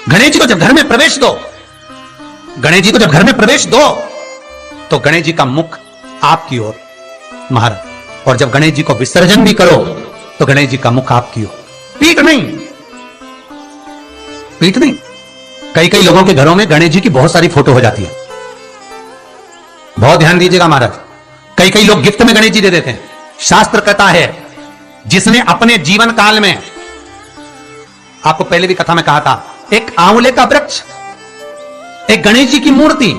गणेश जी को जब घर में प्रवेश दो, गणेश जी को जब घर में प्रवेश दो तो गणेश जी का मुख आपकी ओर महाराज, और जब गणेश जी को विसर्जन भी करो तो गणेश जी का मुख आपकी ओर, पीठ नहीं, पीठ नहीं। कई कई लोगों के घरों में गणेश जी की बहुत सारी फोटो हो जाती है, बहुत ध्यान दीजिएगा महाराज। कई कई लोग गिफ्ट में गणेश जी दे देते हैं। शास्त्र कहता है जिसने अपने जीवन काल में, आपको पहले भी कथा में कहा था, एक आंवले का वृक्ष, एक गणेश जी की मूर्ति,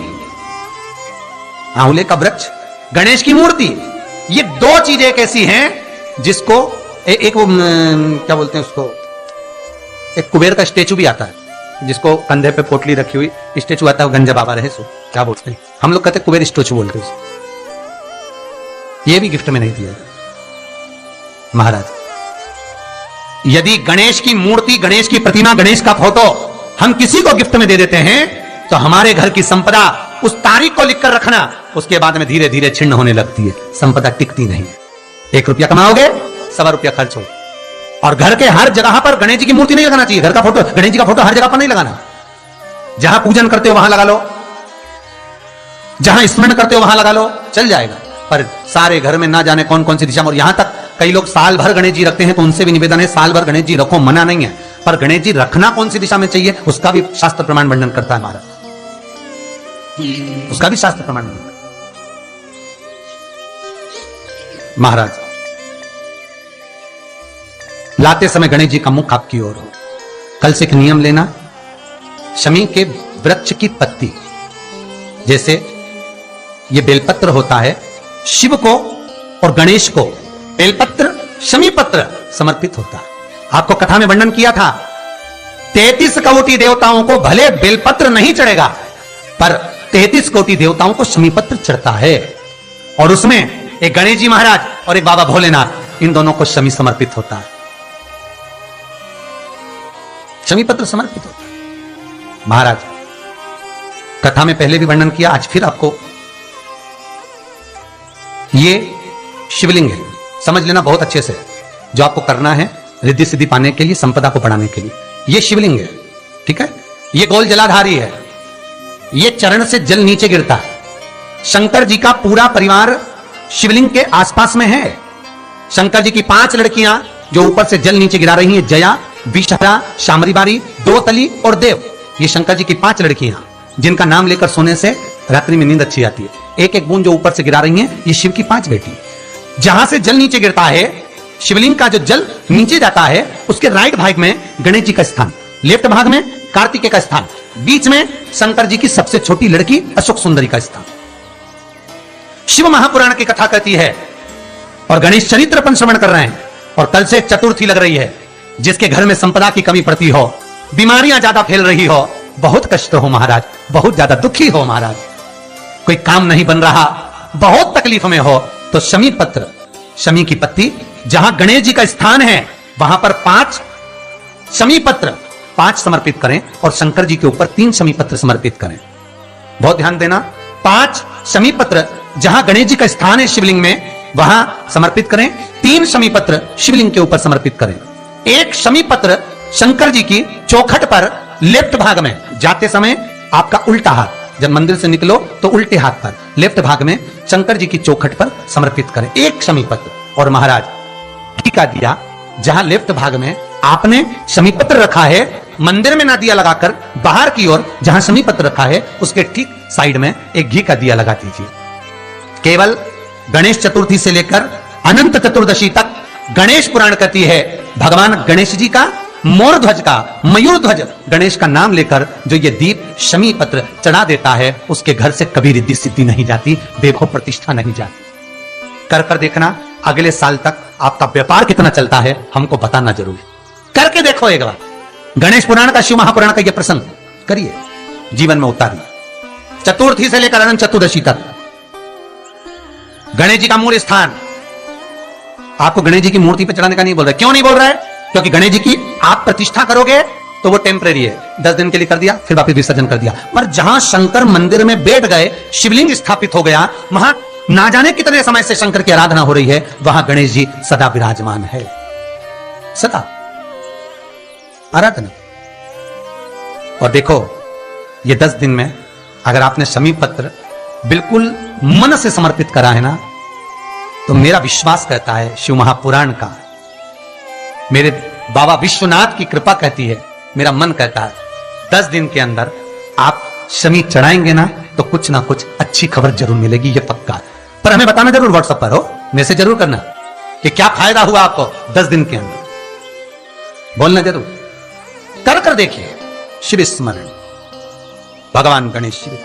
आंवले का वृक्ष, गणेश की मूर्ति, ये दो चीजें एक ऐसी हैं जिसको एक वो क्या बोलते हैं उसको, एक कुबेर का स्टेचू भी आता है जिसको कंधे पे पोटली रखी हुई स्टेचू आता है, गंजा बाबा रहे सो क्या बोलते हैं, हम लोग कहते हैं कुबेर स्टेचू बोलते हैं। ये भी गिफ्ट में नहीं दिया महाराज। यदि गणेश की मूर्ति, गणेश की प्रतिमा, गणेश का फोटो हम किसी को गिफ्ट में दे देते हैं तो हमारे घर की संपदा, उस तारीख को लिखकर रखना, उसके बाद में धीरे धीरे छिन्न होने लगती है, संपदा टिकती नहीं है। 1 रुपया कमाओगे, 1.25 रुपया खर्च हो। और घर के हर जगह पर गणेश जी की मूर्ति नहीं लगाना चाहिए, घर का फोटो, गणेश जी का फोटो हर जगह पर नहीं लगाना। जहां पूजन करते हो वहां लगा लो, जहां स्मरण करते हो वहां लगा लो, चल जाएगा। पर सारे घर में ना जाने कौन कौन सी दिशा में, और यहां तक कई लोग साल भर गणेश जी रखते हैं, तो उनसे भी निवेदन है साल भर गणेश जी रखो, मना नहीं है, पर गणेश जी रखना कौन सी दिशा में चाहिए उसका भी शास्त्र प्रमाण वर्णन करता है महाराज, उसका भी शास्त्र प्रमाण महाराज। लाते समय गणेश जी का मुख आपकी ओर हो। कल से एक नियम लेना, शमी के वृक्ष की पत्ती, जैसे ये बेलपत्र होता है, शिव को और गणेश को बेलपत्र, शमी पत्र समर्पित होता है। आपको कथा में वर्णन किया था 33 कोटि देवताओं को भले बेलपत्र नहीं चढ़ेगा, पर 33 कोटि देवताओं को शमी पत्र चढ़ता है, और उसमें एक गणेश जी महाराज और एक बाबा भोलेनाथ, इन दोनों को शमी समर्पित होता है, शमी पत्र समर्पित होता है महाराज। कथा में पहले भी वर्णन किया, आज फिर आपको, ये शिवलिंग है, समझ लेना बहुत अच्छे से, जो आपको करना है रिद्धि सिद्धि पाने के लिए, संपदा को बढ़ाने के लिए। ये शिवलिंग है, ठीक है, ये गोल जलाधारी है, ये चरण से जल नीचे गिरता है। शंकर जी का पूरा परिवार शिवलिंग के आसपास में है। शंकर जी की 5 लड़कियां जो ऊपर से जल नीचे गिरा रही हैं, जया, विषहरा, शामरीबारी, दोतली और देव, ये शंकर जी की 5 लड़कियां, जिनका नाम लेकर सोने से रात्रि में नींद अच्छी आती है। एक एक बूंद जो ऊपर से गिरा रही हैं, ये शिव की 5 बेटी। जहां से जल नीचे गिरता है, शिवलिंग का जो जल नीचे जाता है, उसके राइट भाग में गणेश जी का स्थान, लेफ्ट भाग में कार्तिकेय का स्थान, बीच में शंकर जी की सबसे छोटी लड़की अशोक सुंदरी का स्थान। शिव महापुराण की कथा कहती है, और गणेश चरित्र अपन श्रवण कर रहे हैं, और कल से चतुर्थी लग रही है। जिसके घर में संपदा की कमी पड़ती हो, बीमारियां ज्यादा फैल रही हो, बहुत कष्ट हो महाराज, बहुत ज्यादा दुखी हो महाराज, कोई काम नहीं बन रहा, बहुत तकलीफ में हो, तो शमी पत्र, शमी की पत्ती, जहां गणेश जी का स्थान है वहां पर 5 शमी पत्र 5 समर्पित करें, और शंकर जी के ऊपर 3 शमी पत्र समर्पित करें। बहुत ध्यान देना, 5 शमी पत्र जहां गणेश जी का स्थान है शिवलिंग में, वहां समर्पित करें, 3 शमी पत्र शिवलिंग के ऊपर समर्पित करें। 1 शमी पत्र शंकर जी की चौखट पर लेफ्ट भाग में, जाते समय आपका उल्टा हाथ, जब मंदिर से निकलो तो उल्टे हाथ पर लेफ्ट भाग में शंकर जी की चौखट पर समर्पित करें 1 शमी पत्र। और महाराज घी का दिया, जहां लेफ्ट भाग में आपने शमी पत्र रखा है, मंदिर में ना दिया लगाकर, बाहर की ओर जहां शमी पत्र रखा है उसके ठीक साइड में एक घी का दिया लगा दीजिए। केवल गणेश चतुर्थी से लेकर अनंत चतुर्दशी तक गणेश पुराण कहती है, भगवान गणेश जी का, मोर ध्वज का, मयूर ध्वज गणेश का नाम लेकर जो ये दीप शमी पत्र चढ़ा देता है, उसके घर से कभी रिद्धि सिद्धि नहीं जाती, देखो प्रतिष्ठा नहीं जाती। कर कर देखना, अगले साल तक आपका व्यापार कितना चलता है हमको बताना जरूर, करके देखो एक बार। गणेश पुराण का, शिव महापुराण का यह प्रसंग करिए, जीवन में उतारिए। चतुर्थी से लेकर अनंत चतुर्दशी तक गणेश जी का मूल स्थान, आपको गणेश जी की मूर्ति पर चढ़ाने का नहीं बोल रहा है। क्यों नहीं बोल रहा है? क्योंकि गणेश जी की आप प्रतिष्ठा करोगे तो वो टेम्परेरी है, 10 दिन के लिए कर दिया, फिर वापस विसर्जन कर दिया। पर जहां शंकर मंदिर में बैठ गए, शिवलिंग स्थापित हो गया, वहां ना जाने कितने समय से शंकर की आराधना हो रही है, वहां गणेश जी सदा विराजमान है, सदा आराधना। और देखो, ये 10 दिन में अगर आपने शमी पत्र बिल्कुल मन से समर्पित करा है ना, तो मेरा विश्वास कहता है, शिव महापुराण का, मेरे बाबा विश्वनाथ की कृपा कहती है, मेरा मन कहता है, 10 दिन के अंदर आप शमी चढ़ाएंगे ना, तो कुछ ना कुछ अच्छी खबर जरूर मिलेगी, ये पक्का है। पर हमें बताना जरूर, व्हाट्सएप पर हो, मैसेज जरूर करना कि क्या फायदा हुआ आपको 10 दिन के अंदर, बोलना जरूर, कर देखिए। शिव स्मरण, भगवान गणेश शिव।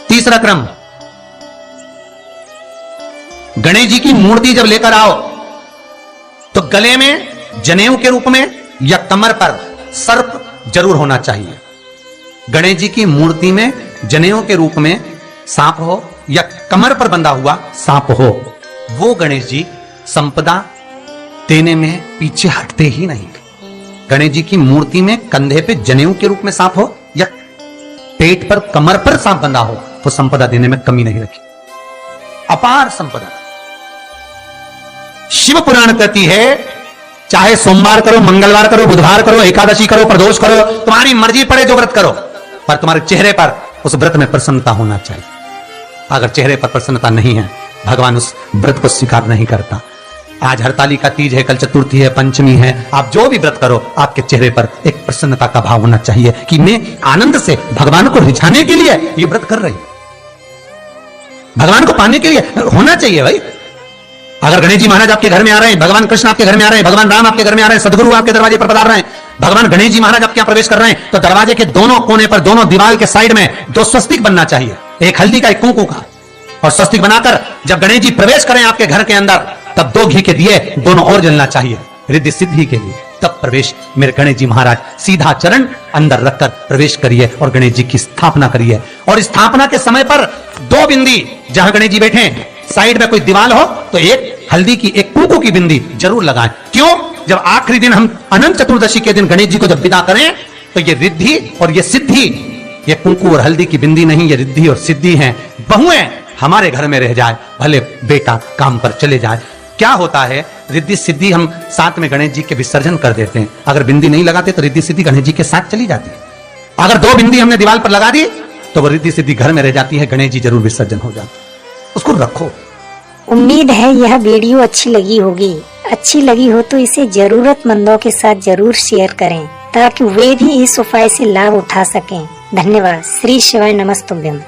तीसरा क्रम, गणेश जी की मूर्ति जब लेकर आओ तो गले में जनेऊ के रूप में या कमर पर सर्प जरूर होना चाहिए। गणेश जी की मूर्ति में जनेऊ के रूप में सांप हो या कमर पर बंधा हुआ सांप हो, वो गणेश जी संपदा देने में पीछे हटते ही नहीं। गणेश जी की मूर्ति में कंधे पे जनेऊ के रूप में सांप हो या पेट पर कमर पर सांप बंधा हो, वो संपदा देने में कमी नहीं रखी, अपार संपदा। शिव पुराण कहती है, चाहे सोमवार करो, मंगलवार करो, बुधवार करो, एकादशी करो, प्रदोष करो, तुम्हारी मर्जी पड़े जो व्रत करो, पर तुम्हारे चेहरे पर उस व्रत में प्रसन्नता होना चाहिए। अगर चेहरे पर प्रसन्नता नहीं है, भगवान उस व्रत को स्वीकार नहीं करता। आज हरतालिका तीज है, कल चतुर्थी है, पंचमी है, आप जो भी व्रत करो, आपके चेहरे पर एक प्रसन्नता का भाव होना चाहिए कि मैं आनंद से भगवान को रिझाने के लिए ये व्रत कर रही, भगवान को पाने के लिए होना चाहिए भाई। अगर गणेश जी महाराज आपके घर में आ रहे हैं, भगवान कृष्ण आपके घर में आ रहे हैं, भगवान राम आपके घर में आ रहे हैं, सदगुरु आपके दरवाजे पर पधार रहे हैं, भगवान गणेश जी महाराज आपके यहां प्रवेश कर रहे हैं, तो दरवाजे के दोनों कोने पर, दोनों दीवार के साइड में 2 स्वस्तिक बनना चाहिए, एक हल्दी का, एक कुंकू का, और स्वस्तिक बनाकर जब गणेश जी प्रवेश करें आपके घर के अंदर, तब 2 घी के दिए दोनों ओर जलना चाहिए रिद्धि सिद्धि के लिए, तब प्रवेश। मेरे गणेश जी महाराज सीधा चरण अंदर रखकर प्रवेश करिए और गणेश जी की स्थापना करिए। और स्थापना के समय पर 2 बिंदी, जहां गणेश जी बैठे हैं साइड में कोई दीवार हो तो एक हल्दी की, एक कुंकू की बिंदी जरूर लगाएं। क्यों? जब आखिरी दिन हम अनंत चतुर्दशी के दिन गणेश जी को जब विदा करें, तो ये रिद्धि और ये सिद्धि, ये कुंकू और हल्दी की बिंदी नहीं, ये रिद्धि और सिद्धि है। बहुएं हमारे घर में रह जाए, भले बेटा काम पर चले जाए। क्या होता है, रिद्धि सिद्धि हम साथ में गणेश जी के विसर्जन कर देते हैं। अगर बिंदी नहीं लगाते तो रिद्धि सिद्धि गणेश जी के साथ चली जाती है। अगर 2 बिंदी हमने दीवार पर लगा दी तो वो रिद्धि सिद्धि घर में रह जाती है, गणेश जी जरूर विसर्जन हो जाते, उसको रखो। उम्मीद है यह वीडियो अच्छी लगी होगी। अच्छी लगी हो तो इसे जरूरतमंदों के साथ जरूर शेयर करें, ताकि वे भी इस उपाय से लाभ उठा सकें। धन्यवाद। श्री शिवाय नमस्तुभ्यम।